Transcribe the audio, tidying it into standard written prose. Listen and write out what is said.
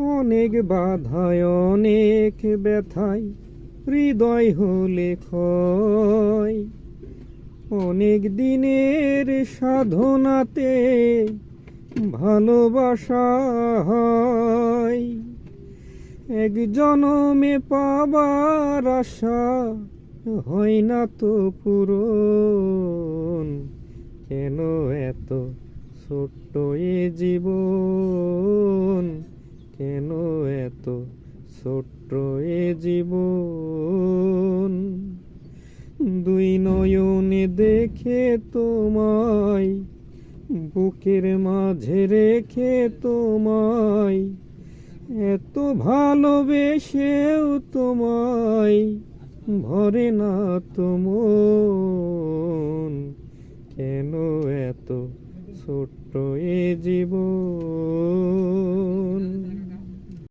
অনেক বাধায় অনেক ব্যথায় হৃদয় হলে ক্ষয়, অনেক দিনের সাধনাতে ভালোবাসা হয়। এক জনমে পাবার আশা হয় না তো পূরণ, কেন এত ছোট্ট এ জীবন, কেন এত ছোট্ট এ জীবন। দুই নয়নে দেখে তোমায়, বুকের মাঝে রেখে তোমায়, এত ভালোবেসেও তোমায় ভরে না তো মন, কেন এত ছোট্ট এ জীবন।